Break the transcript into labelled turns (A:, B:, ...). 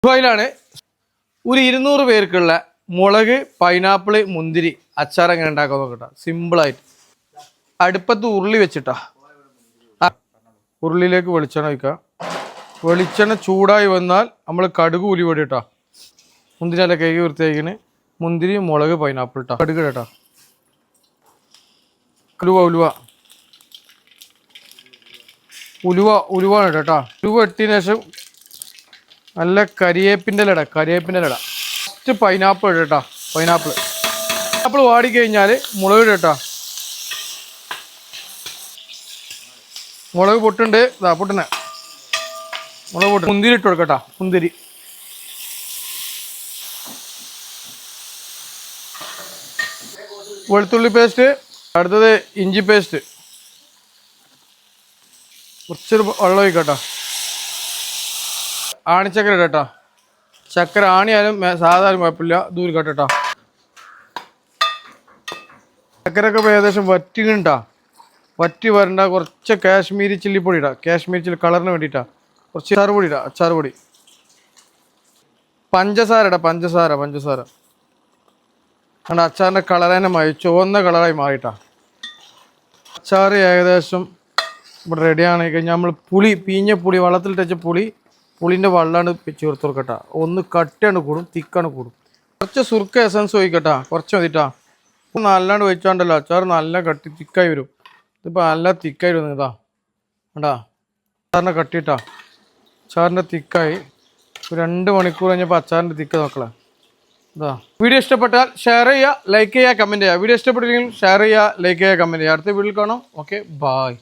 A: ദുബായിലാണ് ഒരു 200 പേർക്കുള്ള മുളക് പൈനാപ്പിള് മുന്തിരി അച്ചാർ എങ്ങനെ ഉണ്ടാക്കാൻ നോക്കട്ടാ. സിമ്പിളായിട്ട് അടുപ്പത്ത് ഉരുളി വെച്ചിട്ടാ. ഉരുളിയിലേക്ക് വെളിച്ചെണ്ണ വയ്ക്കുക. വെളിച്ചെണ്ണ ചൂടായി വന്നാൽ നമ്മൾ കടുക് ഉലുവ ഇട്ടാ. മുന്തിരി അല്ല കഴുകി വൃത്തിയാക്കിന്. മുന്തിരി മുളക് പൈനാപ്പിൾ ഇട്ടാ. കടുക് ഇടട്ടാ. ഉലുവ ഇടട്ടാ. ഉലുവ ഇട്ടതിന് ശേഷം നല്ല കരിയേപ്പിൻ്റെ ഇല ഫസ്റ്റ് പൈനാപ്പിൾ ഇടട്ടാ. പൈനാപ്പിൾ വാടിക്കഴിഞ്ഞാൽ മുളക് ഇടട്ടാ. മുളക് പൊട്ടുണ്ട്. പൊട്ടണേ മുളക് പൊട്ട്. മുന്തിരി ഇട്ട് കൊടുക്കട്ടാ. മുന്തിരി വെളുത്തുള്ളി പേസ്റ്റ്. അടുത്തത് ഇഞ്ചി പേസ്റ്റ്. കുറച്ചൊരു വെള്ളം ഒഴിക്കട്ടോ. ആണിച്ചക്കര ഇടട്ടോ. ചക്കര ആണിയാലും സാധാരണ കുഴപ്പമില്ല. ദൂരം കേട്ടോ. ചക്കരൊക്കെ ഏകദേശം വറ്റിണ്ടാ. വറ്റി വരണ്ട. കുറച്ച് കാശ്മീരി ചില്ലിപ്പൊടി ഇടാം. കാശ്മീരി ചില്ലി കളറിന് വേണ്ടിയിട്ടാ. കുറച്ച് അച്ചാറുപൊടി ഇടാം. അച്ചാറുപൊടി. പഞ്ചസാര ഇടാം. പഞ്ചസാര കാരണം അച്ചാറിൻ്റെ കളർ തന്നെ ചുവന്ന കളറായി മാറിയിട്ടാ. അച്ചാർ ഏകദേശം ഇവിടെ റെഡിയാണ് കഴിഞ്ഞാൽ നമ്മൾ പീഞ്ഞ പുളി വെള്ളത്തിലിട്ട് വെച്ച പുളിൻ്റെ വെള്ളമാണ് ചേർത്ത് കൊടുക്കട്ടാ. ഒന്ന് കട്ടിയാണ് കൂടും, തിക്കാണ് കൂടും. കുറച്ച് സുർക്ക എസൻസ് ഒഴിക്കട്ടാ. കുറച്ച് മതിട്ടാ. നല്ലാണ്ട് ഒഴിച്ചാണ്ടല്ലോ അച്ചാർ നല്ല കട്ടി തിക്കായി വരും. ഇതിപ്പോൾ നല്ല തിക്കായി വരും. ഇതാ വേണ്ടാ അച്ചാറിൻ്റെ കട്ടിയിട്ടാ. അച്ചാറിൻ്റെ തിക്കായി 2 മണിക്കൂർ കഴിഞ്ഞപ്പോൾ അച്ചാറിൻ്റെ തിക്ക് നോക്കളെ. ഇതാ. വീഡിയോ ഇഷ്ടപ്പെട്ടാൽ ഷെയർ ചെയ്യുക, ലൈക്ക് ചെയ്യുക, കമൻറ്റ് ചെയ്യുക. വീഡിയോ ഇഷ്ടപ്പെട്ടില്ലെങ്കിൽ ഷെയർ ചെയ്യുക, ലൈക്ക് ചെയ്യുക, കമൻറ്റ് ചെയ്യുക. അടുത്ത വീഡിയോയിൽ കാണാം. Okay, bye.